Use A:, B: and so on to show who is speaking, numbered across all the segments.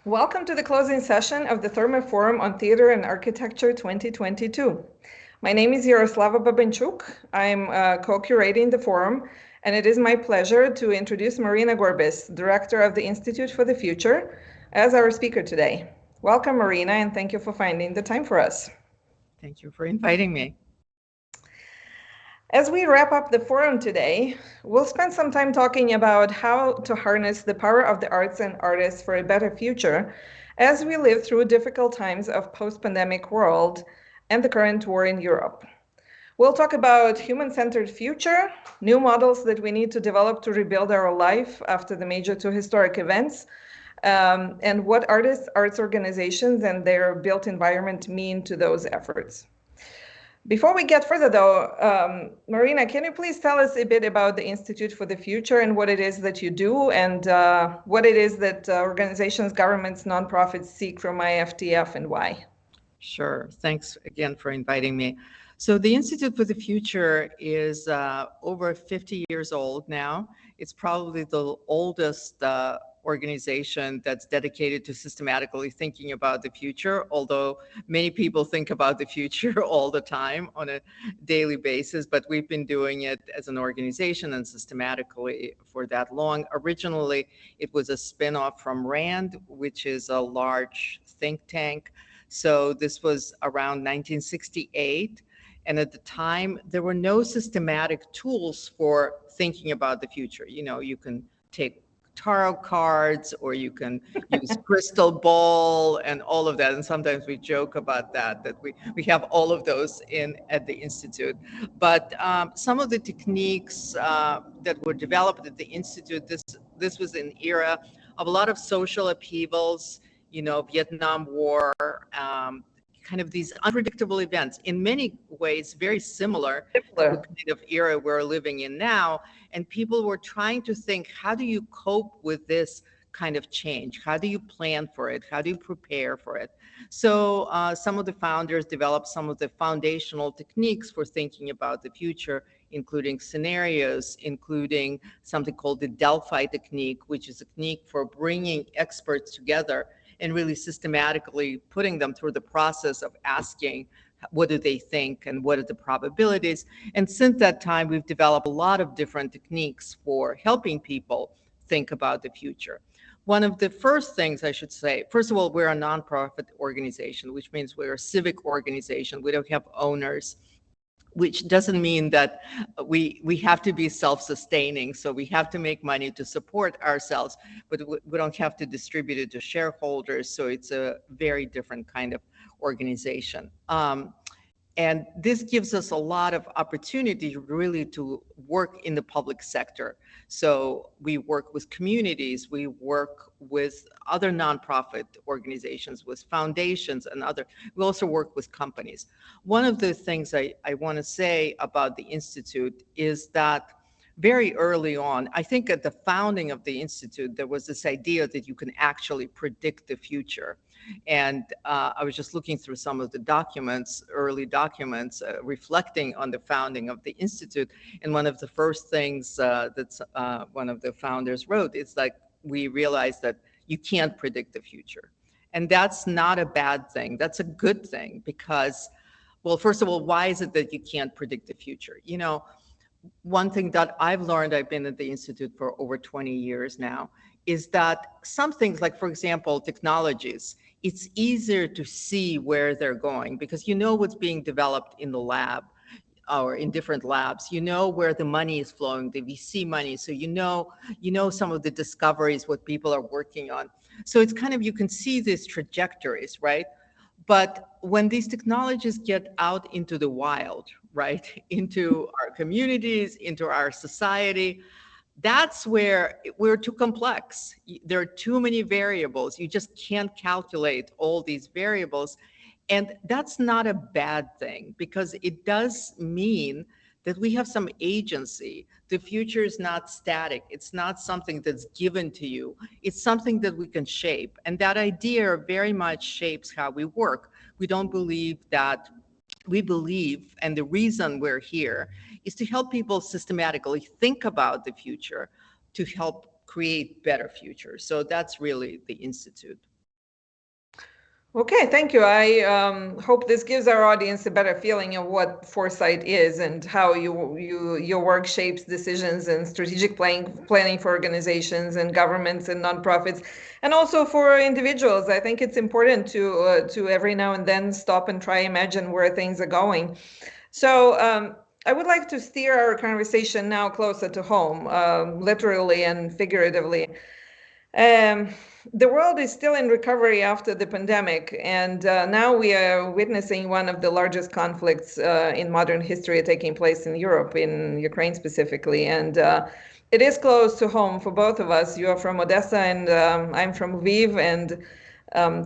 A: Welcome to the closing session of the Therme Forum on Theater and Architecture 2022. My name is Yaroslava Babenchuk. I'm co-curating the forum, and it is my pleasure to introduce Marina Gorbis, Director of the Institute for the Future, as our speaker today. Welcome, Marina, and thank you for finding the time for us.
B: Thank you for inviting me.
A: As we wrap up the forum today, we'll spend some time talking about how to harness the power of the arts and artists for a better future as we live through difficult times of post-pandemic world and the current war in Europe. We'll talk about human-centered future, new models that we need to develop to rebuild our life after the major two historic events, and what artists, arts organizations, and their built environment mean to those efforts. Before we get further though, Marina, can you please tell us a bit about the Institute for the Future and what it is that you do and what it is that organizations, governments, nonprofits seek from IFTF and why?
B: Sure. Thanks again for inviting me. So the Institute for the Future is over 50 years old now. It's probably the oldest organization that's dedicated to systematically thinking about the future, although many people think about the future all the time on a daily basis, but we've been doing it as an organization and systematically for that long. Originally, it was a spin-off from RAND, which is a large think tank. So this was around 1968. And at the time, there were no systematic tools for thinking about the future. You know, you can take tarot cards or you can use crystal ball and all of that. And sometimes we joke about that we have all of those at the Institute. But some of the techniques that were developed at the Institute, this was an era of a lot of social upheavals, you know, Vietnam War, kind of these unpredictable events, in many ways very similar to the kind of era we're living in now. And people were trying to think, how do you cope with this kind of change? How do you plan for it? How do you prepare for it? So some of the founders developed some of the foundational techniques for thinking about the future, including scenarios, including something called the Delphi technique, which is a technique for bringing experts together and really systematically putting them through the process of asking, what do they think and what are the probabilities? And since that time, we've developed a lot of different techniques for helping people think about the future. One of the first things I should say, first of all, we're a nonprofit organization, which means we're a civic organization. We don't have owners, which doesn't mean that we have to be self-sustaining. So we have to make money to support ourselves, but we don't have to distribute it to shareholders. So it's a very different kind of organization. And this gives us a lot of opportunity really to work in the public sector. So we work with communities, we work with other nonprofit organizations, with foundations and other. We also work with companies. One of the things I want to say about the Institute is that very early on, I think at the founding of the Institute, there was this idea that you can actually predict the future. And I was just looking through some of the documents, early documents, reflecting on the founding of the Institute. And one of the first things that one of the founders wrote is like, we realized that you can't predict the future. And that's not a bad thing. That's a good thing because, well, first of all, why is it that you can't predict the future? You know, one thing that I've learned, I've been at the Institute for over 20 years now, is that some things like, for example, technologies, it's easier to see where they're going because you know what's being developed in the lab or in different labs. You know where the money is flowing, the VC money. So you know some of the discoveries, what people are working on. So it's kind of, you can see these trajectories, right? But when these technologies get out into the wild, right, into our communities, into our society, that's where we're too complex. There are too many variables. You just can't calculate all these variables. And that's not a bad thing because it does mean that we have some agency. The future is not static. It's not something that's given to you. It's something that we can shape. And that idea very much shapes how we work. We don't believe that, we believe, and the reason we're here is to help people systematically think about the future, to help create better futures. So that's really the Institute.
A: Okay, thank you. I hope this gives our audience a better feeling of what foresight is and how your work shapes decisions and strategic planning for organizations and governments and nonprofits, and also for individuals. I think it's important to every now and then stop and try imagine where things are going. So I would like to steer our conversation now closer to home, literally and figuratively. Um, the world is still in recovery after the pandemic, and now we are witnessing one of the largest conflicts in modern history taking place in Europe, in Ukraine specifically. And it is close to home for both of us. You are from Odessa, and I'm from Lviv. And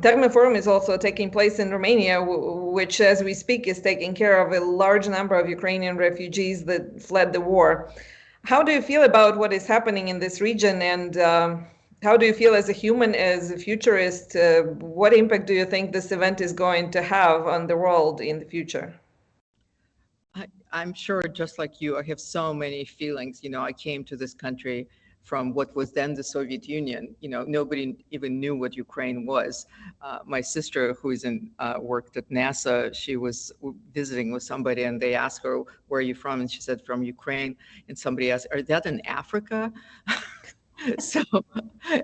A: Therme Forum is also taking place in Romania, which, as we speak, is taking care of a large number of Ukrainian refugees that fled the war. How do you feel about what is happening in this region, and how do you feel as a human, as a futurist? What impact do you think this event is going to have on the world in the future?
B: I'm sure, just like you, I have so many feelings. I came to this country from what was then the Soviet Union. Nobody even knew what Ukraine was. My sister, who is worked at NASA, she was visiting with somebody, and they asked her, "Where are you from?" And she said, "From Ukraine." And somebody asked, "Are that in Africa?" So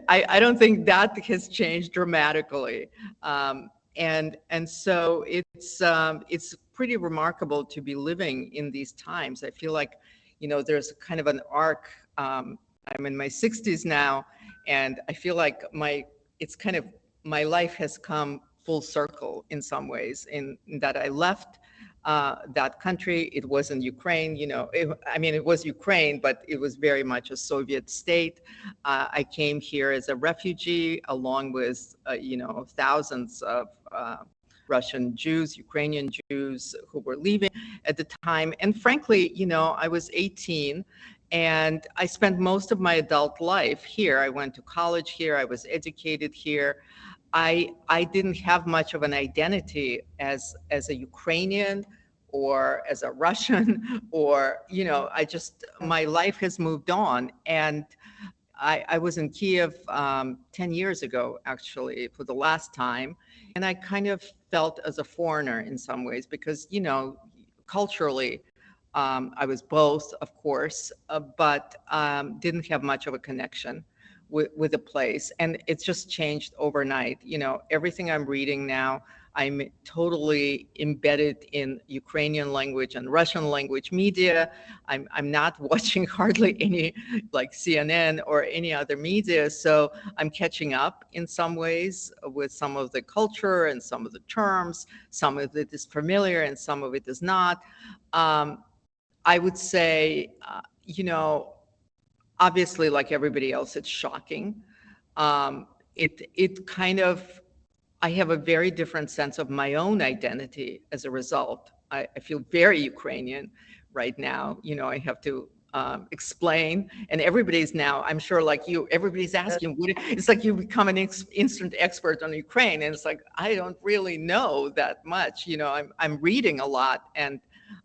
B: I don't think that has changed dramatically. And so it's pretty remarkable to be living in these times. I feel like, there's kind of an arc. I'm in my 60s now, and I feel like it's kind of, my life has come full circle in some ways, in that I left that country. It wasn't Ukraine, it was Ukraine, but it was very much a Soviet state. I came here as a refugee along with, thousands of Russian Jews, Ukrainian Jews who were leaving at the time. And frankly, I was 18 and I spent most of my adult life here. I went to college here. I was educated here. I didn't have much of an identity as a Ukrainian or as a Russian, or, my life has moved on. And I was in Kiev 10 years ago, actually, for the last time. And I kind of felt as a foreigner in some ways because, culturally, I was both, of course, but didn't have much of a connection with the place. And it's just changed overnight. Everything I'm reading now, I'm totally embedded in Ukrainian language and Russian language media. I'm not watching hardly any like CNN or any other media. So I'm catching up in some ways with some of the culture and some of the terms. Some of it is familiar and some of it is not. I would say, obviously, like everybody else, it's shocking. It kind of, I have a very different sense of my own identity as a result. I feel very Ukrainian right now. I have to explain, and everybody's now, I'm sure, like you, everybody's asking, it's like you become an instant expert on Ukraine, and it's like, I don't really know that much. I'm reading a lot, and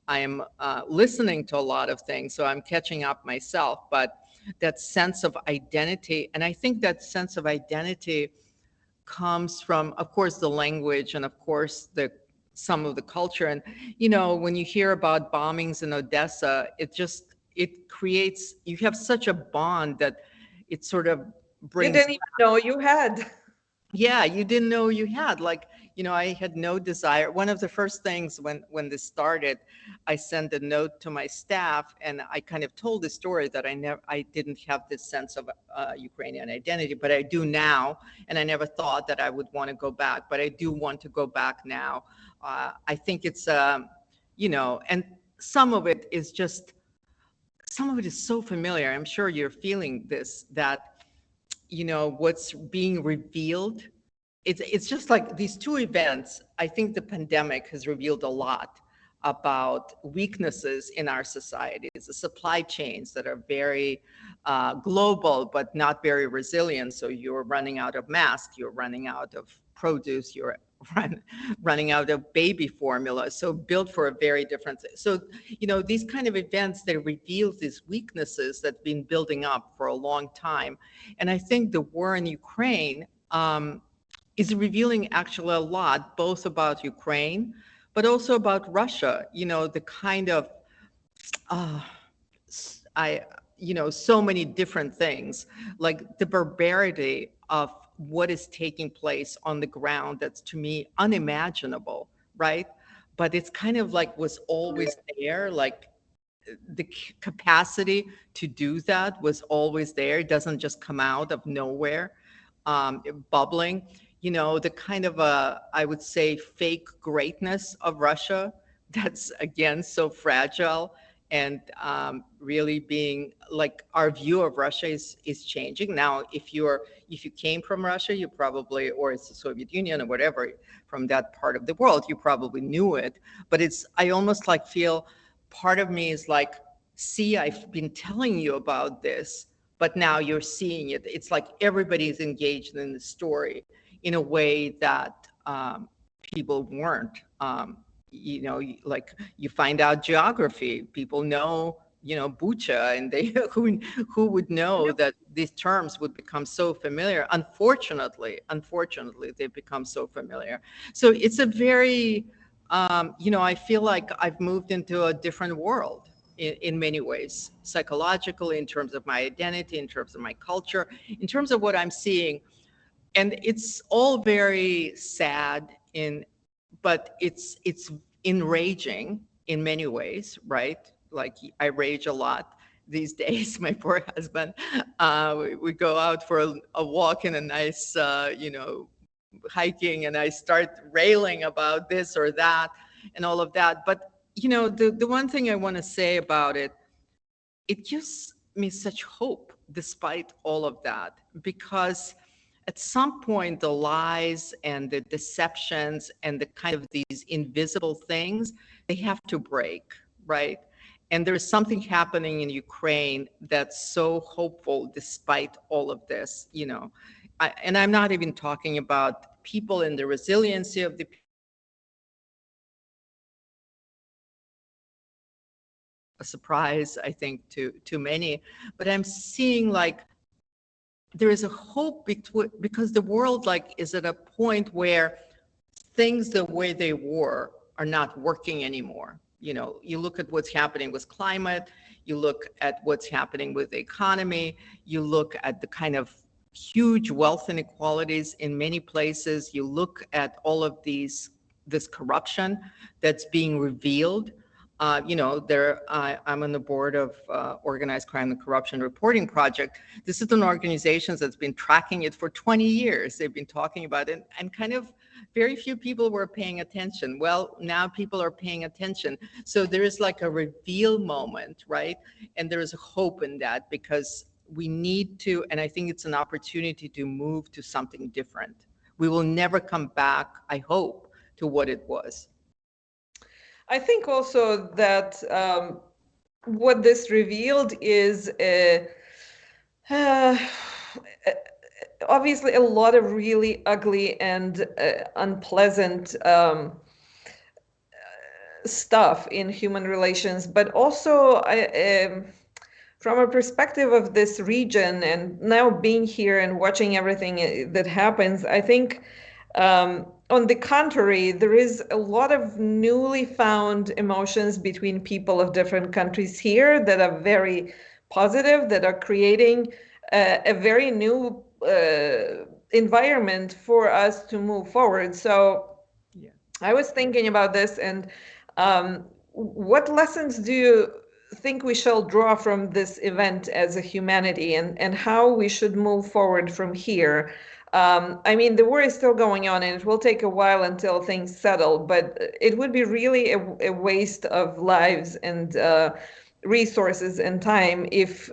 B: I'm listening to a lot of things, so I'm catching up myself. But that sense of identity, and I think that sense of identity comes from, of course, the language, and of course some of the culture. And when you hear about bombings in Odessa, it creates, you have such a bond that it sort of
A: You
B: brings.
A: didn't even know you had.
B: Yeah, you didn't know you had, like, I had no desire. One of the first things when this started, I sent a note to my staff, and I kind of told the story that I didn't have this sense of Ukrainian identity, but I do now. And I never thought that I would want to go back, but I do want to go back now. I think it's, and some of it is just, some of it is so familiar. I'm sure you're feeling this, that what's being revealed, it's just like these two events. I think the pandemic has revealed a lot about weaknesses in our societies, the supply chains that are very global but not very resilient. So you're running out of masks, you're running out of produce, you're running out of baby formula, so built for a very different. So these kind of events that reveal these weaknesses that have been building up for a long time. And I think the war in Ukraine is revealing actually a lot, both about Ukraine, but also about Russia. The kind of uh, I, so many different things, like the barbarity of what is taking place on the ground. That's to me unimaginable, right? But it's kind of like was always there, like the capacity to do that was always there. It doesn't just come out of nowhere, bubbling. The kind of I would say, fake greatness of Russia that's again so fragile, and really being like our view of Russia is changing now. If you came from Russia, you probably, or it's the Soviet Union or whatever, from that part of the world, you probably knew it. But I almost like feel part of me is like, see, I've been telling you about this, but now you're seeing it. It's like everybody's engaged in the story in a way that people weren't. Like you find out geography, people know, Bucha, and they who would know that these terms would become so familiar. Unfortunately, they've become so familiar. So it's a very, I feel like I've moved into a different world in many ways, psychologically, in terms of my identity, in terms of my culture, in terms of what I'm seeing. And it's all very sad, but it's enraging in many ways, right? Like I rage a lot these days. My poor husband, we go out for a walk in a nice, hiking, and I start railing about this or that and all of that. But the one thing I want to say about it, it gives me such hope despite all of that, because at some point the lies and the deceptions and the kind of these invisible things, they have to break, right? And there's something happening in Ukraine that's so hopeful despite all of this, and I'm not even talking about people and the resiliency of the a surprise, I think, to many, but I'm seeing like there is a hope because the world like is at a point where things the way they were are not working anymore. You look at what's happening with climate, you look at what's happening with the economy, you look at the kind of huge wealth inequalities in many places, you look at all of this corruption that's being revealed. I'm on the board of Organized Crime and Corruption Reporting Project. This is an organization that's been tracking it for 20 years. They've been talking about it, and kind of very few people were paying attention. Well, now people are paying attention. So there is like a reveal moment, right? And there is hope in that, because we need to, and I think it's an opportunity to move to something different. We will never come back, I hope, to what it was.
A: I think also that what this revealed is obviously a lot of really ugly and unpleasant stuff in human relations, but also from a perspective of this region and now being here and watching everything that happens, I think on the contrary, there is a lot of newly found emotions between people of different countries here that are very positive, that are creating a very new environment for us to move forward. So yeah. I was thinking about this, and what lessons do you think we shall draw from this event as a humanity, and how we should move forward from here? I mean, the war is still going on, and it will take a while until things settle, but it would be really a waste of lives and resources and time if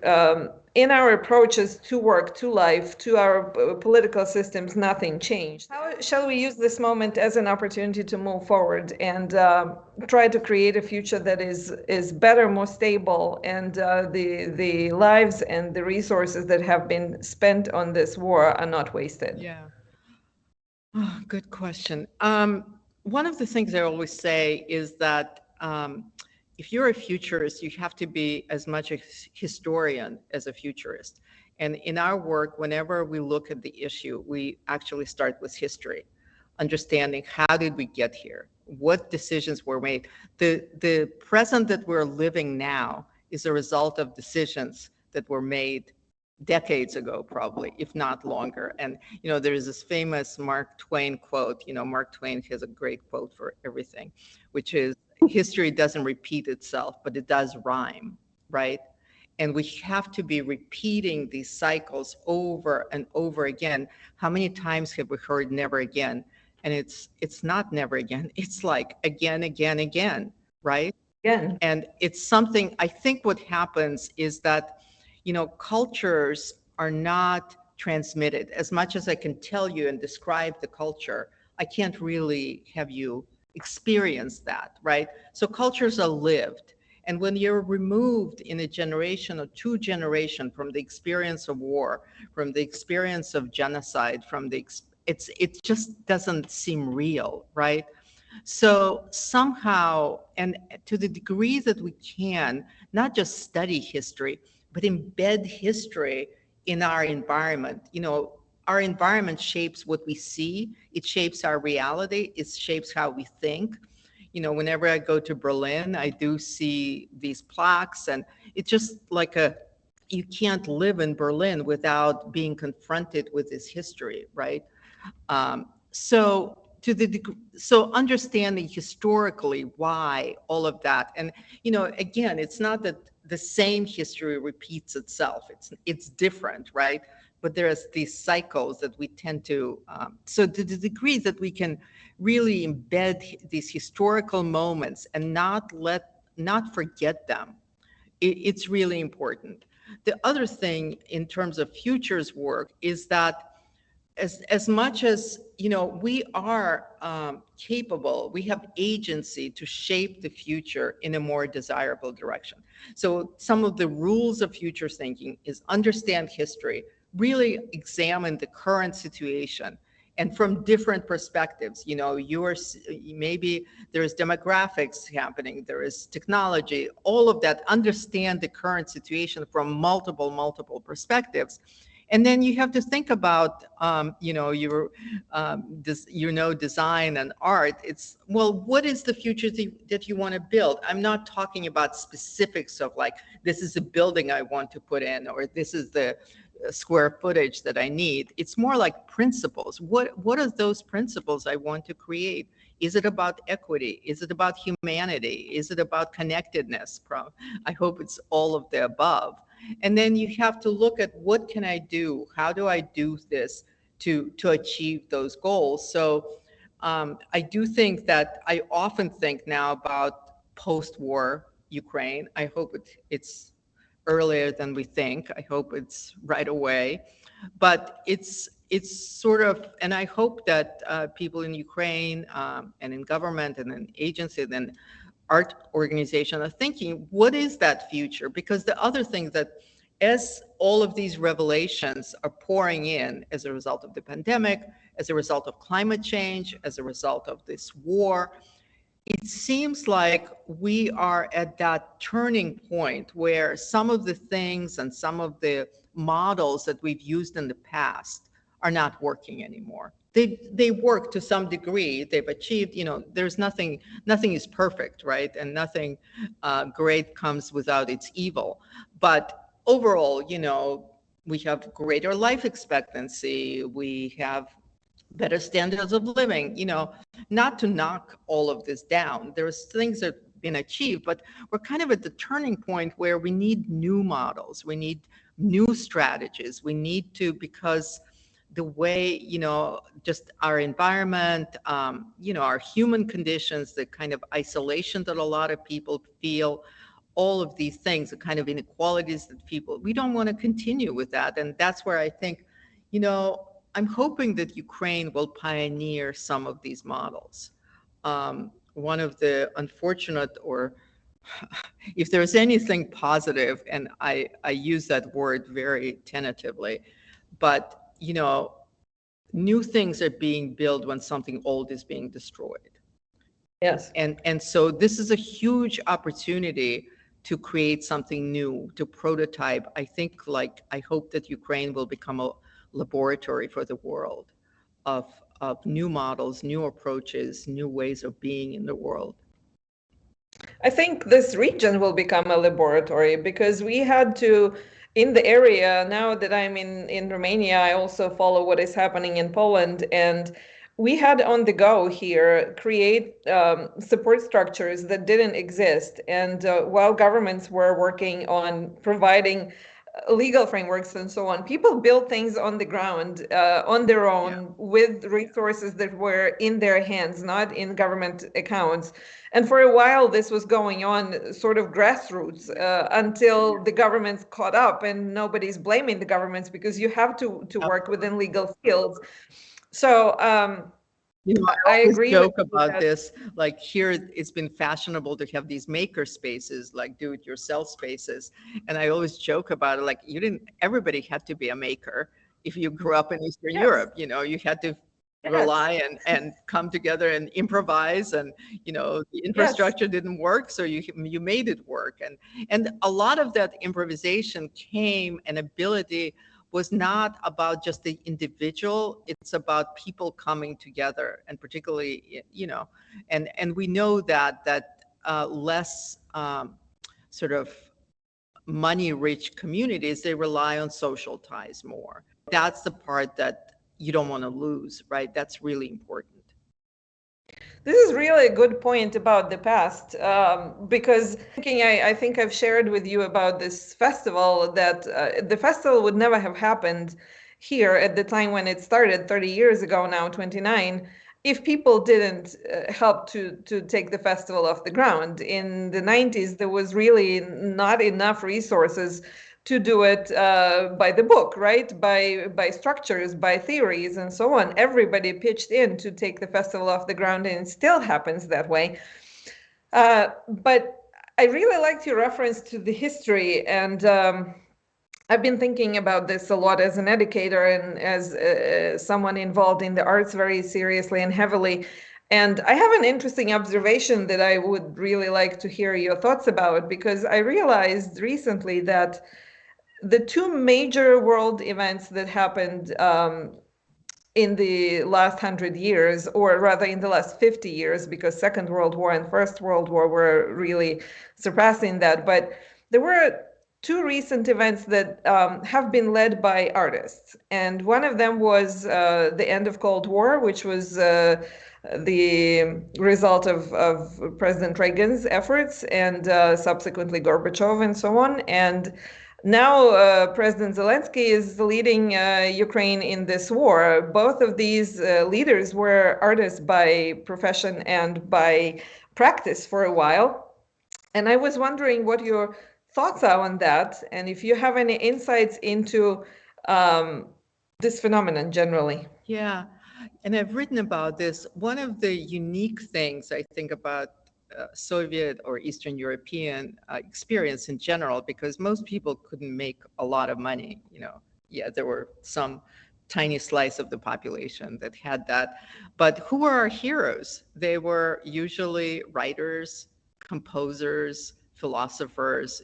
A: in our approaches to work, to life, to our political systems, nothing changed. How shall we use this moment as an opportunity to move forward and try to create a future that is better, more stable, and the lives and the resources that have been spent on this war are not wasted?
B: Yeah. Oh, good question. One of the things I always say is that if you're a futurist, you have to be as much a historian as a futurist. And in our work, whenever we look at the issue, we actually start with history, understanding how did we get here? What decisions were made? The present that we're living now is a result of decisions that were made decades ago, probably, if not longer. And, there's this famous Mark Twain quote. Mark Twain has a great quote for everything, which is, history doesn't repeat itself, but it does rhyme, right? And we have to be repeating these cycles over and over again. How many times have we heard never again? And it's not never again. It's like again, again, again, right?
A: Again.
B: And it's something, I think what happens is that, cultures are not transmitted. As much as I can tell you and describe the culture, I can't really have you experience that, right? So cultures are lived. And when you're removed in a generation or two generation from the experience of war, from the experience of genocide, it just doesn't seem real, right? So somehow, and to the degree that we can, not just study history, but embed history in our environment. Our environment shapes what we see. It shapes our reality. It shapes how we think. Whenever I go to Berlin, I do see these plaques, and it's just like you can't live in Berlin without being confronted with this history, right? So understanding historically why all of that, and again, it's not that the same history repeats itself. It's different, right? But there's these cycles that we tend to. So to the degree that we can really embed these historical moments and not forget them, it's really important. The other thing in terms of futures work is that as much as we are capable, we have agency to shape the future in a more desirable direction. So some of the rules of future thinking is understand history, really examine the current situation, and from different perspectives. Maybe there's demographics happening, there is technology, all of that. Understand the current situation from multiple perspectives. And then you have to think about, design and art. It's, well, what is the future that you want to build? I'm not talking about specifics of like, this is a building I want to put in, or this is the square footage that I need. It's more like principles. What are those principles I want to create? Is it about equity? Is it about humanity? Is it about connectedness? I hope it's all of the above. And then you have to look at, what can I do? How do I do this to achieve those goals? So I do think that I often think now about post-war Ukraine. I hope it's earlier than we think. I hope it's right away. But it's sort of, and I hope that people in Ukraine and in government and in agencies and art organization are thinking, what is that future? Because the other thing that, as all of these revelations are pouring in as a result of the pandemic, as a result of climate change, as a result of this war, it seems like we are at that turning point where some of the things and some of the models that we've used in the past are not working anymore. They work to some degree. They've achieved, there's nothing is perfect, right? And nothing great comes without its evil. But overall, we have greater life expectancy. We have better standards of living, not to knock all of this down. There's things that have been achieved, but we're kind of at the turning point where we need new models. We need new strategies. We need to, because the way, just our environment, our human conditions, the kind of isolation that a lot of people feel, all of these things, the kind of inequalities that we don't want to continue with that. And that's where I think, I'm hoping that Ukraine will pioneer some of these models. One of the unfortunate, or if there's anything positive, and I use that word very tentatively, but new things are being built when something old is being destroyed.
A: Yes.
B: And so this is a huge opportunity to create something new, to prototype. I hope that Ukraine will become a laboratory for the world of new models, new approaches, new ways of being in the world.
A: I think this region will become a laboratory because we had to, in the area, now that I'm in Romania, I also follow what is happening in Poland. And we had on the go here create support structures that didn't exist. And while governments were working on providing legal frameworks and so on, people built things on the ground on their own with resources that were in their hands, not in government accounts. And for a while, this was going on sort of grassroots until the governments caught up, and nobody's blaming the governments because you have to work within legal fields. So
B: I always
A: agree
B: joke
A: with
B: about
A: that.
B: this. Like here, it's been fashionable to have these maker spaces, like do-it-yourself spaces. And I always joke about it, like everybody had to be a maker. If you grew up in Eastern Europe, you had to rely and come together and improvise, and the infrastructure didn't work, so you made it work. And a lot of that improvisation came, and ability was not about just the individual, it's about people coming together, and particularly, and we know that less sort of money-rich communities, they rely on social ties more. That's the part that you don't want to lose, right? That's really important.
A: This is really a good point about the past, because I think I've shared with you about this festival, that the festival would never have happened here at the time when it started 30 years ago now, 29, if people didn't help to take the festival off the ground. In the 90s, there was really not enough resources to do it by the book, right? By structures, by theories, and so on. Everybody pitched in to take the festival off the ground, and it still happens that way. But I really liked your reference to the history, and I've been thinking about this a lot as an educator and as someone involved in the arts very seriously and heavily. And I have an interesting observation that I would really like to hear your thoughts about, because I realized recently that the two major world events that happened in the last 100 years, or rather in the last 50 years, because Second World War and First World War were really surpassing that. But there were two recent events that have been led by artists. And one of them was the end of Cold War, which was the result of President Reagan's efforts, and subsequently Gorbachev and so on. And now President Zelensky is leading Ukraine in this war. Both of these leaders were artists by profession and by practice for a while. And I was wondering what your thoughts are on that, and if you have any insights into this phenomenon generally.
B: Yeah, and I've written about this. One of the unique things I think about Soviet or Eastern European experience in general, because most people couldn't make a lot of money. Yeah, there were some tiny slice of the population that had that. But who were our heroes? They were usually writers, composers, philosophers,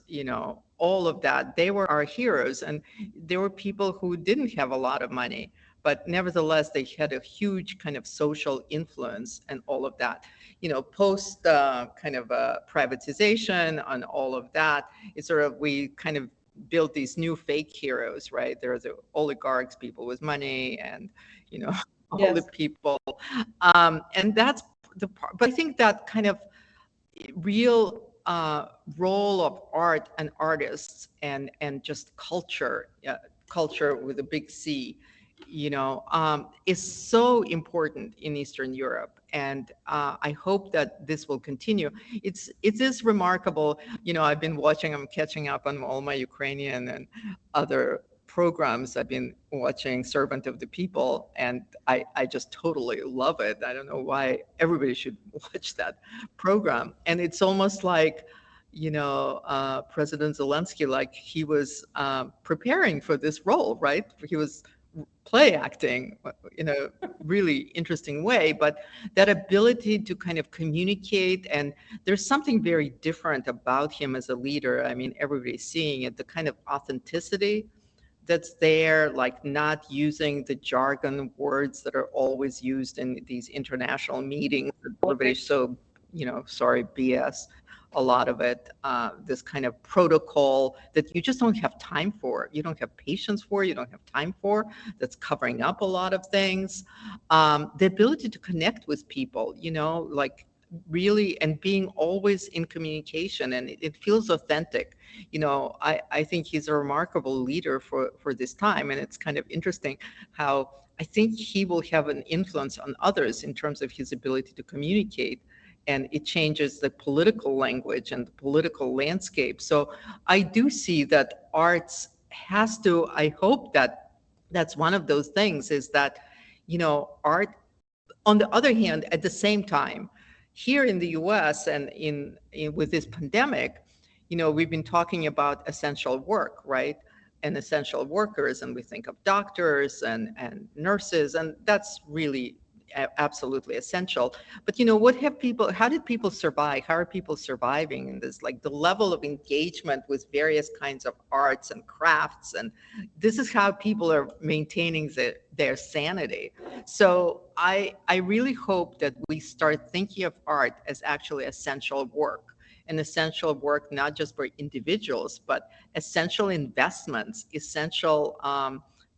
B: all of that. They were our heroes. And there were people who didn't have a lot of money, but nevertheless, they had a huge kind of social influence and all of that. Post kind of privatization and all of that, it's sort of, we kind of built these new fake heroes, right? There are the oligarchs, people with money, and, all the people. And that's the part. But I think that kind of real role of art and artists and just culture with a big C, is so important in Eastern Europe. And I hope that this will continue. It is remarkable. I'm catching up on all my Ukrainian and other programs. I've been watching Servant of the People, and I just totally love it. I don't know why everybody should watch that program. And it's almost like, President Zelensky, like he was preparing for this role, right? He was play acting in a really interesting way, but that ability to kind of communicate, and there's something very different about him as a leader. I mean, everybody's seeing it, the kind of authenticity that's there, like not using the jargon words that are always used in these international meetings. Everybody's so, sorry, BS, a lot of it, this kind of protocol that you just don't have time for, you don't have patience for, you don't have time for, that's covering up a lot of things. The ability to connect with people, like really, and being always in communication, and it feels authentic. I think he's a remarkable leader for this time, and it's kind of interesting how I think he will have an influence on others in terms of his ability to communicate, and it changes the political language and the political landscape. So I do see that arts has to, I hope that that's one of those things, is that, art, on the other hand, at the same time, here in the US and with this pandemic, we've been talking about essential work, right? And essential workers, and we think of doctors and nurses, and that's really absolutely essential. But how did people survive? How are people surviving in this, like the level of engagement with various kinds of arts and crafts? And this is how people are maintaining their sanity. So I really hope that we start thinking of art as actually essential work, and essential work not just for individuals, but essential investments, essential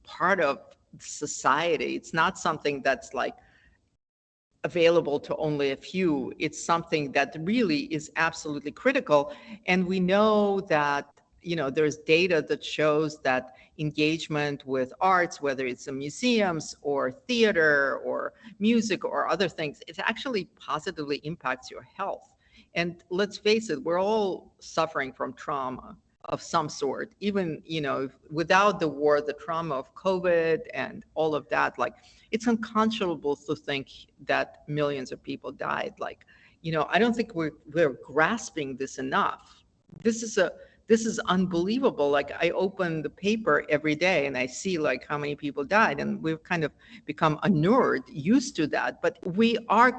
B: part of society. It's not something that's like available to only a few. It's something that really is absolutely critical. And we know that, there's data that shows that engagement with arts, whether it's in museums or theater or music or other things, it actually positively impacts your health. And let's face it, we're all suffering from trauma of some sort, even, without the war, the trauma of COVID and all of that. Like, it's unconscionable to think that millions of people died. Like, I don't think we're grasping this enough. This is unbelievable. Like, I open the paper every day and I see like how many people died, and we've kind of become inured, used to that. But we are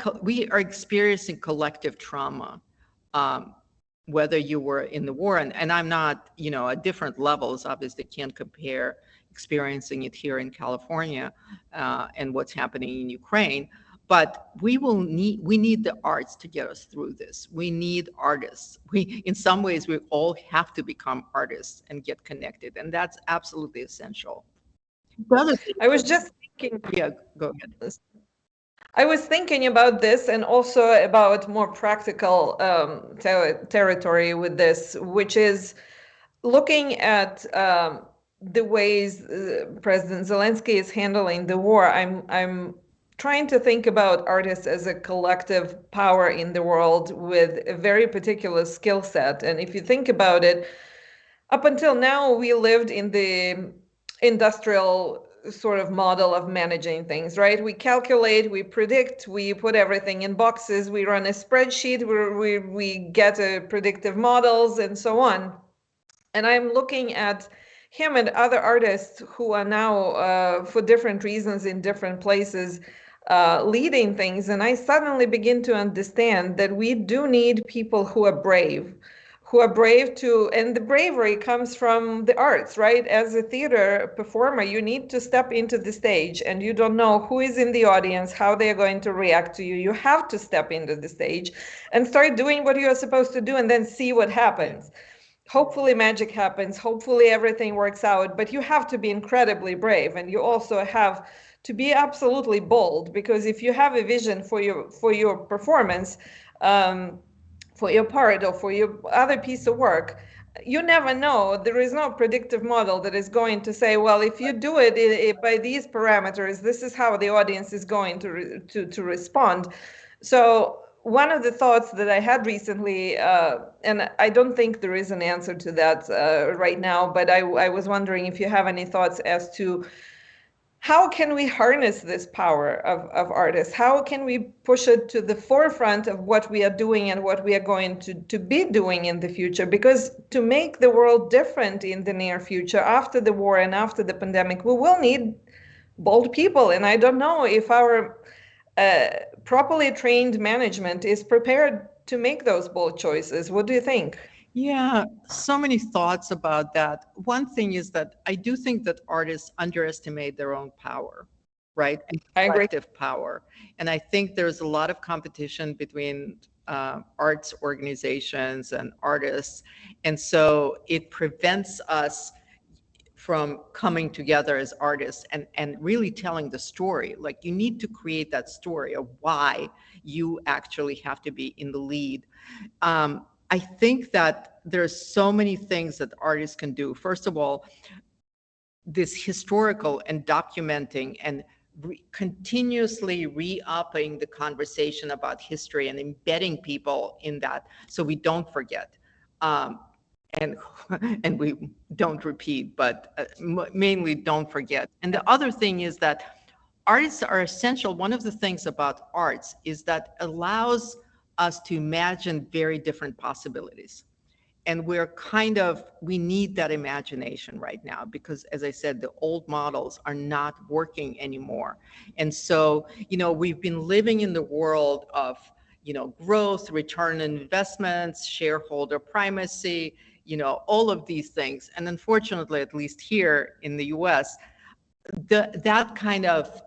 B: experiencing collective trauma. Whether you were in the war, and I'm not, at different levels, obviously can't compare experiencing it here in California and what's happening in Ukraine, but we need the arts to get us through this. We need artists. In some ways, we all have to become artists and get connected, and that's absolutely essential.
A: I was just thinking.
B: Yeah, go ahead.
A: I was thinking about this, and also about more practical territory with this, which is looking at the ways President Zelensky is handling the war. I'm trying to think about artists as a collective power in the world with a very particular skill set. And if you think about it, up until now, we lived in the industrial sort of model of managing things, right? We calculate, we predict, we put everything in boxes, we run a spreadsheet, we get predictive models, and so on. And I'm looking at him and other artists who are now, for different reasons, in different places, leading things. And I suddenly begin to understand that we do need people who are brave to, and the bravery comes from the arts, right? As a theater performer, you need to step into the stage, and you don't know who is in the audience, how they're going to react to you. You have to step into the stage and start doing what you're supposed to do, and then see what happens. Hopefully magic happens, hopefully everything works out, but you have to be incredibly brave, and you also have to be absolutely bold, because if you have a vision for your performance, for your part or for your other piece of work, you never know. There is no predictive model that is going to say, well, if you do it by these parameters, this is how the audience is going to respond. So one of the thoughts that I had recently, and I don't think there is an answer to that right now, but I was wondering if you have any thoughts as to how can we harness this power of artists? How can we push it to the forefront of what we are doing and what we are going to be doing in the future? Because to make the world different in the near future, after the war and after the pandemic, we will need bold people. And I don't know if our properly trained management is prepared to make those bold choices. What do you think?
B: Yeah, so many thoughts about that. One thing is that I do think that artists underestimate their own power, right? And
A: I agree.
B: collective power. And I think there's a lot of competition between arts organizations and artists. And so it prevents us from coming together as artists and really telling the story. Like, you need to create that story of why you actually have to be in the lead. I think that there's so many things that artists can do. First of all, this historical and documenting and continuously re-upping the conversation about history and embedding people in that so we don't forget. And and we don't repeat, but mainly don't forget. And the other thing is that artists are essential. One of the things about arts is that allows us to imagine very different possibilities. And we need that imagination right now because, as I said, the old models are not working anymore. And so, we've been living in the world of, growth, return on investments, shareholder primacy, all of these things. And unfortunately, at least here in the US, that kind of,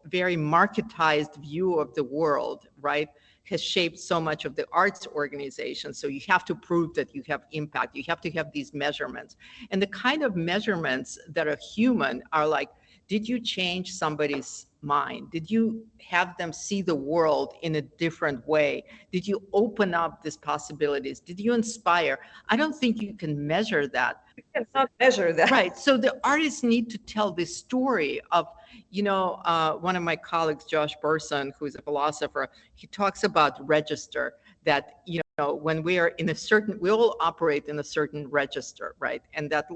B: very marketized view of the world, right, has shaped so much of the arts organization. So you have to prove that you have impact. You have to have these measurements. And the kind of measurements that are human are like, did you change somebody's mind? Did you have them see the world in a different way? Did you open up these possibilities? Did you inspire? I don't think you can measure that.
A: You cannot measure that.
B: Right. So the artists need to tell this story of, one of my colleagues, Josh Burson, who's a philosopher, he talks about register, that, when we are in a certain, we all operate in a certain register, right? And that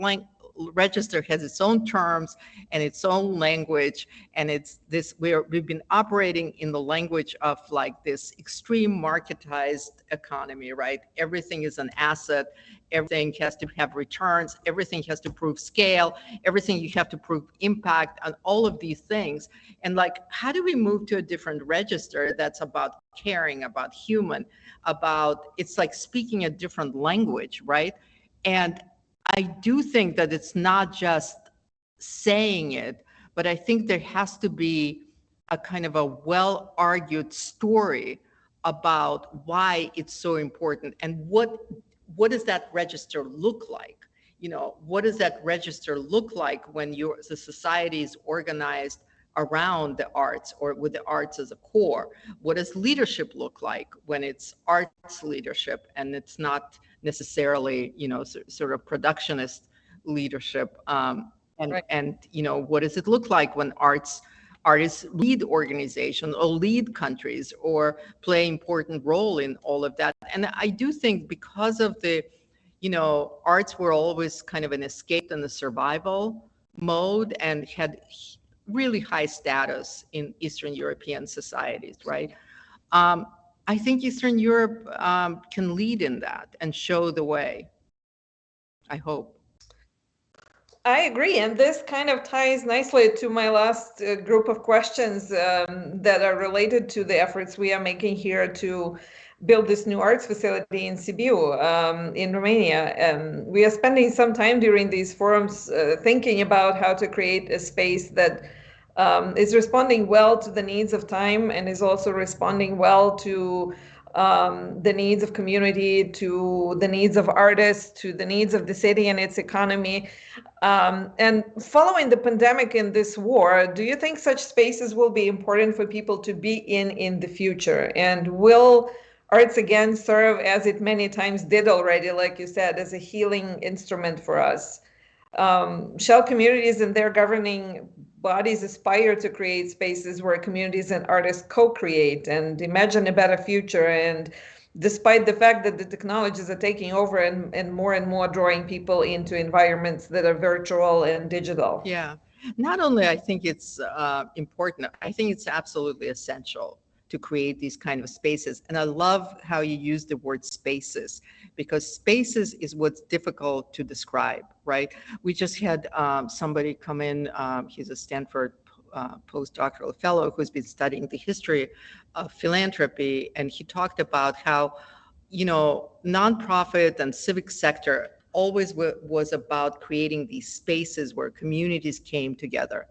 B: register has its own terms and its own language. And it's this, we've been operating in the language of like this extreme marketized economy, right? Everything is an asset. Everything has to have returns. Everything has to prove scale. Everything you have to prove impact on all of these things. And like, how do we move to a different register that's about caring, about human, it's like speaking a different language, right? And I do think that it's not just saying it, but I think there has to be a kind of a well-argued story about why it's so important and what does that register look like? What does that register look like when the society is organized around the arts or with the arts as a core? What does leadership look like when it's arts leadership and it's not necessarily, sort of productionist leadership?
A: Right.
B: And what does it look like when artists lead organizations or lead countries or play important role in all of that? And I do think because of the, arts were always kind of an escape and the survival mode and had really high status in Eastern European societies, right? I think Eastern Europe can lead in that and show the way, I hope.
A: I agree. And this kind of ties nicely to my last group of questions that are related to the efforts we are making here to build this new arts facility in Sibiu, in Romania. We are spending some time during these forums thinking about how to create a space that is responding well to the needs of time and is also responding well to the needs of community, to the needs of artists, to the needs of the city and its economy. And following the pandemic and this war, do you think such spaces will be important for people to be in the future? And will arts again serve, as it many times did already, like you said, as a healing instrument for us? Shall communities and their governing bodies aspire to create spaces where communities and artists co-create and imagine a better future? And despite the fact that the technologies are taking over and more drawing people into environments that are virtual and digital.
B: Yeah. Not only I think it's important, I think it's absolutely essential to create these kind of spaces. And I love how you use the word spaces, because spaces is what's difficult to describe, right? We just had somebody come in, he's a Stanford postdoctoral fellow who's been studying the history of philanthropy, and he talked about how, you know, nonprofit and civic sector always was about creating these spaces where communities came together,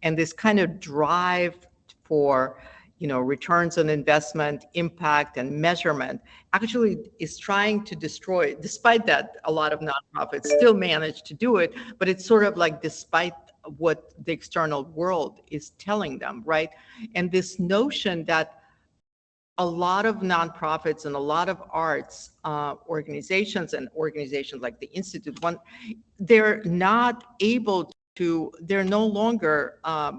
B: and this kind of drive for, you know, returns on investment, impact, and measurement actually is trying to destroy. Despite that, a lot of nonprofits still manage to do it, but it's sort of like despite what the external world is telling them, right? And this notion that a lot of nonprofits and a lot of arts organizations and organizations like the Institute, they're not able to, they're no longer,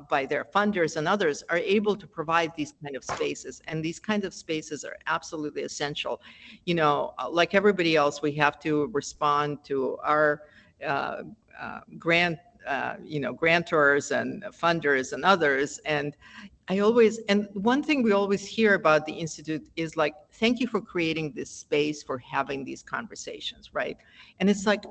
B: by their funders and others, are able to provide these kind of spaces. And these kinds of spaces are absolutely essential. You know, like everybody else, we have to respond to our grantors and funders and others. And one thing we always hear about the Institute is like, thank you for creating this space for having these conversations, right? And it's like,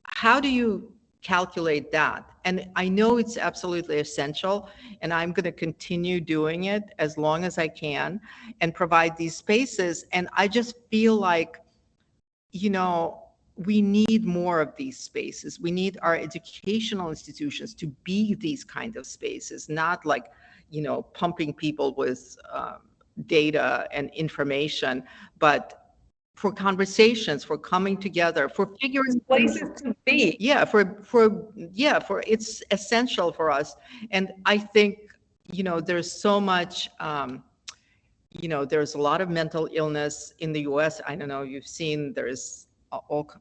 B: how do you calculate that? And I know it's absolutely essential, and I'm going to continue doing it as long as I can and provide these spaces. And I just feel like, you know, we need more of these spaces. We need our educational institutions to be these kind of spaces, not like, you know, pumping people with data and information, but for conversations, for coming together, for figuring
A: places to be.
B: Yeah, for it's essential for us. And I think, you know, there's so much, you know, there's a lot of mental illness in the US. I don't know, you've seen there's all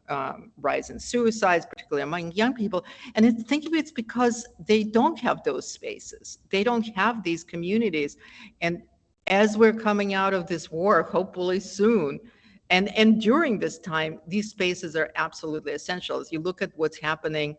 B: rise in suicides, particularly among young people. And I think it's because they don't have those spaces. They don't have these communities. And as we're coming out of this war, hopefully soon, and during this time, these spaces are absolutely essential. As you look at what's happening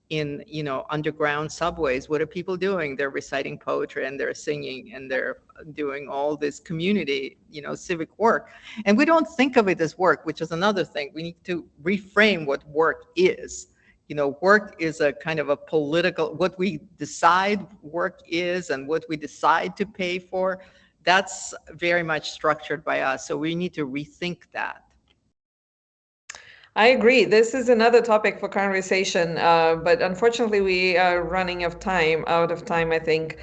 B: in, you know, underground subways, what are people doing? They're reciting poetry and they're singing and they're doing all this community, you know, civic work. And we don't think of it as work, which is another thing. We need to reframe what work is. You know, work is a kind of a political, what we decide work is and what we decide to pay for, that's very much structured by us. So we need to rethink that.
A: I agree. This is another topic for conversation, but unfortunately we are running out of time, I think.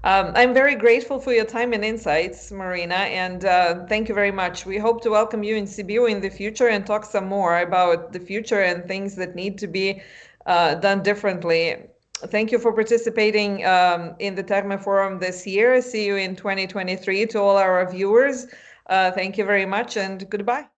A: I'm very grateful for your time and insights, Marina, and thank you very much. We hope to welcome you in Sibiu in the future and talk some more about the future and things that need to be done differently. Thank you for participating in the Therme Forum this year. See you in 2023. To all our viewers, thank you very much and goodbye.